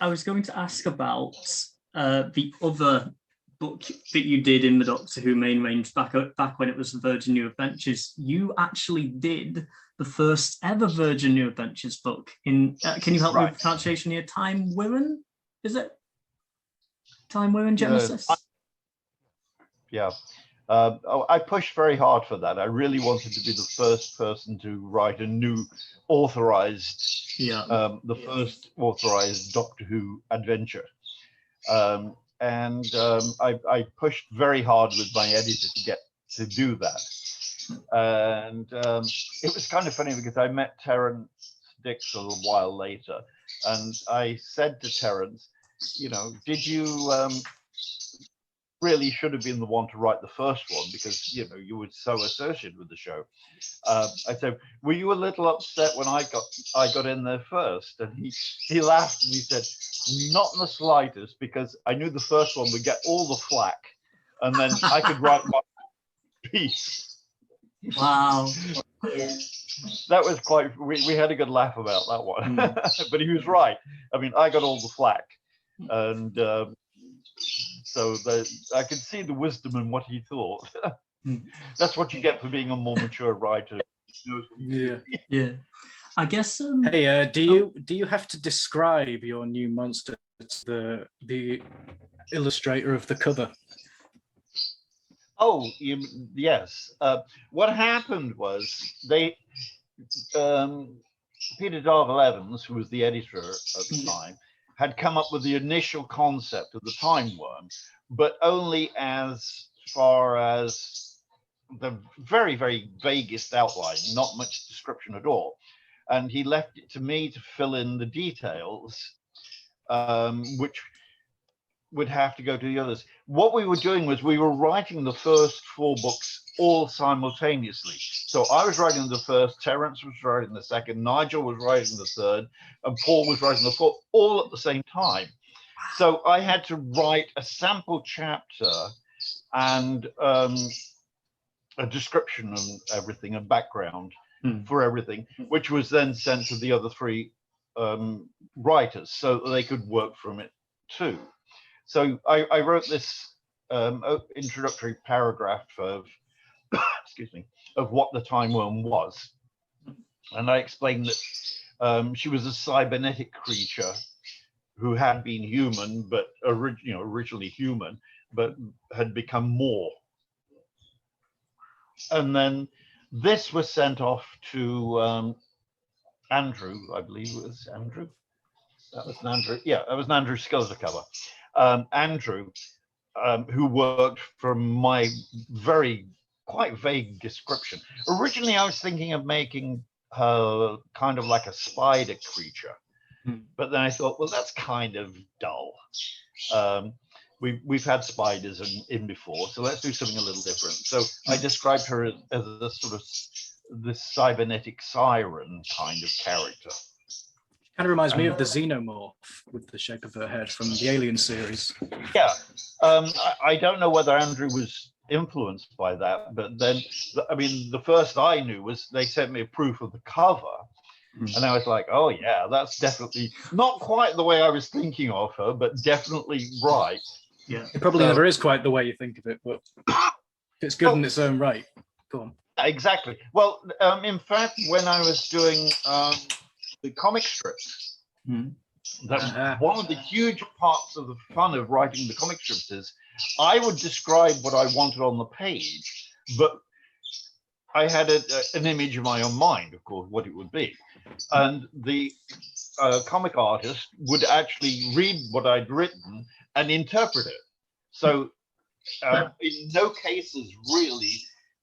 I was going to ask about the other book that you did in the Doctor Who main range back when it was the Virgin New Adventures. You actually did the first ever Virgin New Adventures book. Can you help me with the pronunciation here? Timewyrm? Is it? Timewyrm Genesys? Yeah. I pushed very hard for that. I really wanted to be the first person to write a new authorized, the first authorized Doctor Who adventure. I pushed very hard with my editor to get to do that. And it was kind of funny because I met Terence Dix a little while later, and I said to Terence, did you really should have been the one to write the first one, because you were so associated with the show. I said, were you a little upset when I got in there first? And he laughed and he said, not in the slightest, because I knew the first one would get all the flack, and then I could write my piece. Wow. That was quite. We had a good laugh about that one, but he was right. I mean, I got all the flack, and. So I could see the wisdom in what he thought. That's what you get for being a more mature writer. Yeah. I guess. Hey, do you have to describe your new monster to the illustrator of the cover? Oh, yes. What happened was Peter Darvill Evans, who was the editor at the time, had come up with the initial concept of the Timewyrm, but only as far as the very, very vaguest outline, not much description at all. And he left it to me to fill in the details, which would have to go to the others. What we were doing was we were writing the first 4 books all simultaneously. So I was writing the first, Terence was writing the second, Nigel was writing the third, and Paul was writing the fourth, all at the same time. So I had to write a sample chapter and a description and everything, a background for everything, which was then sent to the other 3 writers so that they could work from it too. So I wrote this introductory paragraph of, excuse me, of what the Timewyrm was. And I explained that she was a cybernetic creature who had been human, but originally human, but had become more. And then this was sent off to Andrew, I believe it was Andrew. That was an Andrew. Yeah, that was an Andrew Scuzzer cover. Andrew, who worked from my quite vague description. Originally, I was thinking of making her kind of like a spider creature, but then I thought, well, that's kind of dull. We've had spiders in before, so let's do something a little different. So I described her as a sort of this cybernetic siren kind of character. Kind of reminds me of the Xenomorph with the shape of her head from the Alien series. Yeah, I don't know whether Andrew was influenced by that, but then, I mean, the first I knew was they sent me a proof of the cover, and I was like, oh yeah, that's definitely not quite the way I was thinking of her, but definitely right. Yeah, it probably never is quite the way you think of it, but it's good in its own right. Go on. Exactly. Well, in fact, when I was doing the comic strips, that one of the huge parts of the fun of writing the comic strips is I would describe what I wanted on the page, but I had an image in my own mind, of course, what it would be. And the comic artist would actually read what I'd written and interpret it. So in no cases really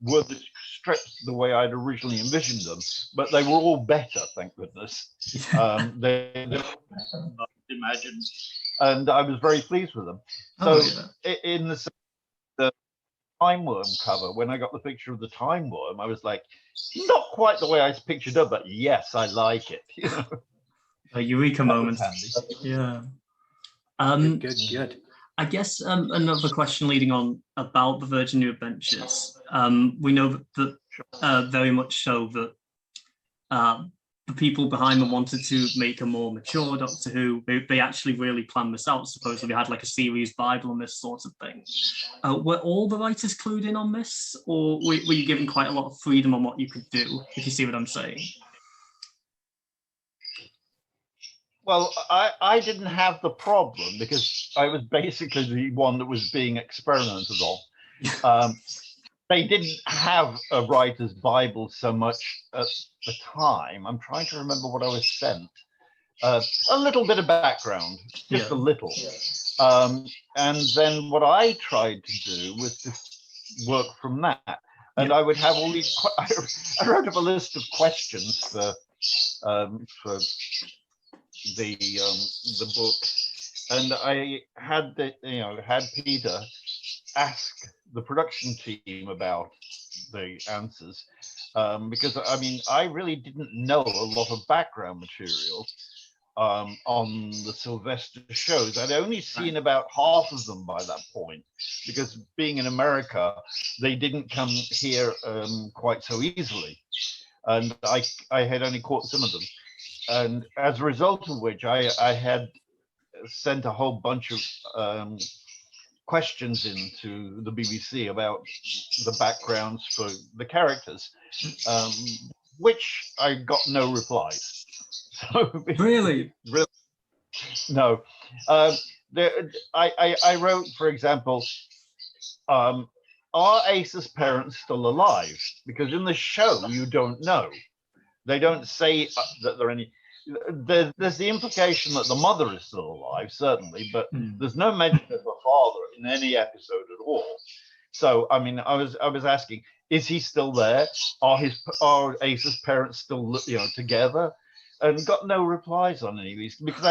were the strips the way I'd originally envisioned them, but they were all better, thank goodness. They imagined, and I was very pleased with them. So in the Timewyrm cover, when I got the picture of the Timewyrm, I was like, not quite the way I pictured it, but yes, I like it. A eureka moment. Yeah. Good. I guess another question leading on about the Virgin New Adventures. We know that very much so that the people behind them wanted to make a more mature Doctor Who. They actually really planned this out. Supposedly they had like a series Bible on this sort of thing. Were all the writers clued in on this, or were you given quite a lot of freedom on what you could do, if you see what I'm saying? Well, I didn't have the problem because I was basically the one that was being experimented on. They didn't have a writer's Bible so much at the time. I'm trying to remember what I was sent. A little bit of background, just a little. And then what I tried to do was to work from that. And I would have all these, I wrote up a list of questions for the book. And I had had Peter ask the production team about the answers, because I mean I really didn't know a lot of background material on the Sylvester shows. I'd only seen about half of them by that point, because being in America, they didn't come here quite so easily, and I had only caught some of them, and as a result of which I had sent a whole bunch of questions into the BBC about the backgrounds for the characters, which I got no replies. So, Really? No. I wrote, for example, are Ace's parents still alive? Because in the show, you don't know. They don't say that there are any. There's the implication that the mother is still alive, certainly, but there's no mention of her father in any episode at all. So, I mean, I was asking, is he still there? Are Ace's parents still, together? And got no replies on any of these, because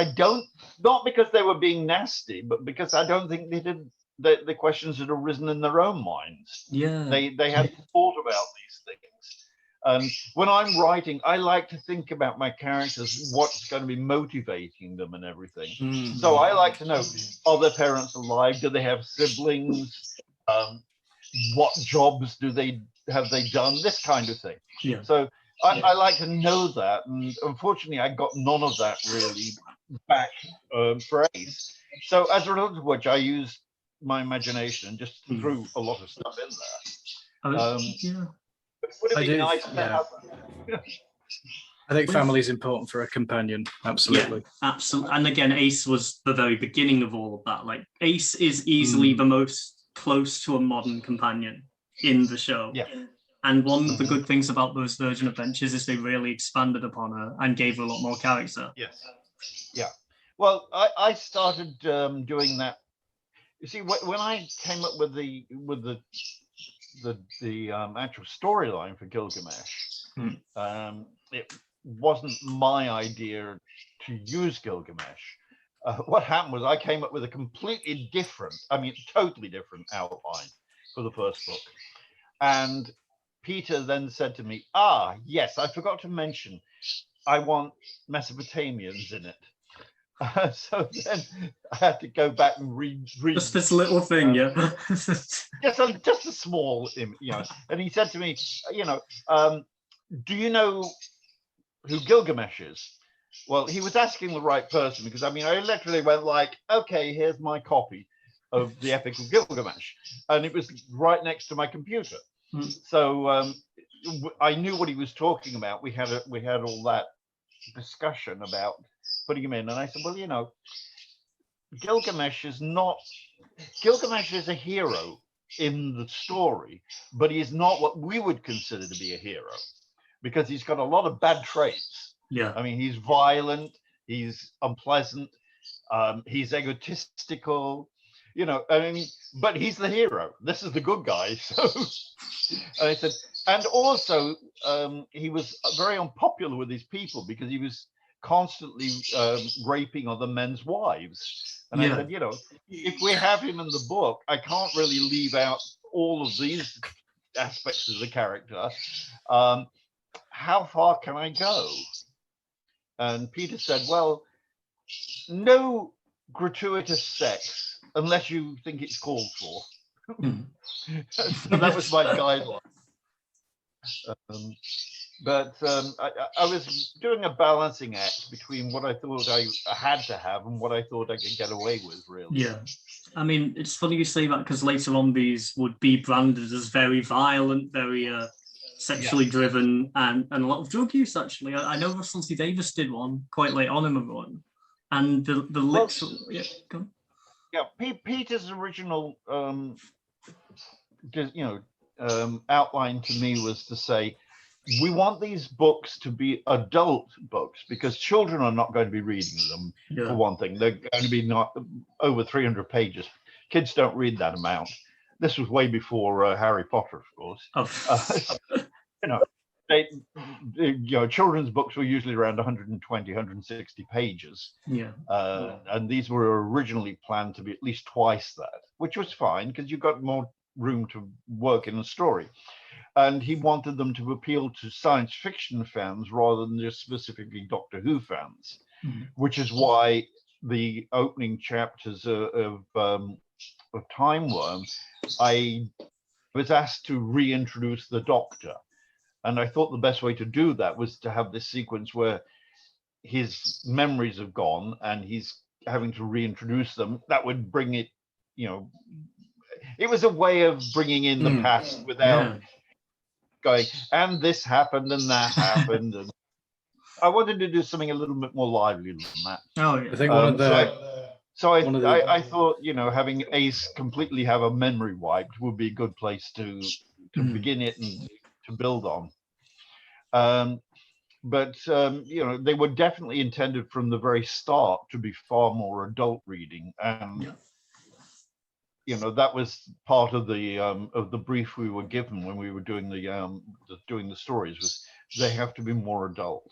not because they were being nasty, but because I don't think they did. The questions had arisen in their own minds. Yeah, they had thought about these things. When I'm writing, I like to think about my characters, what's going to be motivating them and everything. So I like to know, are their parents alive? Do they have siblings? What jobs have they done? This kind of thing. Yeah. So I like to know that. And unfortunately, I got none of that really back for Ace. So as a result of which, I used my imagination and just threw a lot of stuff in there. Yeah. Would it be nice to have that? I think family is important for a companion. Absolutely. Yeah, absolutely. And again, Ace was the very beginning of all of that. Like, Ace is easily the most close to a modern companion in the show. Yeah. And one of the good things about those Virgin Adventures is they really expanded upon her and gave her a lot more character. Yes. Yeah. Well, I started doing that. You see, when I came up with the actual storyline for Gilgamesh, it wasn't my idea to use Gilgamesh. What happened was I came up with a completely different, totally different outline for the first book. And Peter then said to me, yes, I forgot to mention, I want Mesopotamians in it. So then I had to go back and read just this little thing, yeah. just a small, And he said to me, do you know who Gilgamesh is? Well, he was asking the right person, because I literally went like, okay, here's my copy of the Epic of Gilgamesh, and it was right next to my computer. So I knew what he was talking about. We had all that discussion about putting him in, and I said, well, Gilgamesh is a hero in the story, but he is not what we would consider to be a hero, because he's got a lot of bad traits. Yeah. He's violent, he's unpleasant, he's egotistical, but he's the hero. This is the good guy. So and I said, and also he was very unpopular with his people, because he was constantly raping other men's wives. And I said, if we have him in the book, I can't really leave out all of these aspects of the character. How far can I go? And Peter said, well, no gratuitous sex unless you think it's called for. So that was my guideline. But I was doing a balancing act between what I thought I had to have and what I thought I could get away with, really. Yeah. I mean, it's funny you say that because later on these would be branded as very violent, very sexually driven, and a lot of drug use, actually. I know Russell T Davies did one quite late on in the run. And the literal... Yeah, go on. Yeah, Peter's original, outline to me was to say, we want these books to be adult books because children are not going to be reading them, for one thing. They're going to be not over 300 pages. Kids don't read that amount. This was way before Harry Potter, of course. Children's books were usually around 120, 160 pages. Yeah. And these were originally planned to be at least twice that, which was fine because you got more room to work in a story. And he wanted them to appeal to science fiction fans rather than just specifically Doctor Who fans, which is why the opening chapters of Timewyrm, I was asked to reintroduce the Doctor. And I thought the best way to do that was to have this sequence where his memories have gone and he's having to reintroduce them. That would bring it, it was a way of bringing in the past without going, and this happened and that happened. And I wanted to do something a little bit more lively than that. Oh, yeah. I think one of the... I thought, having Ace completely have a memory wiped would be a good place to begin it and to build on. But they were definitely intended from the very start to be far more adult reading, and that was part of the brief we were given when we were doing the stories, was they have to be more adult.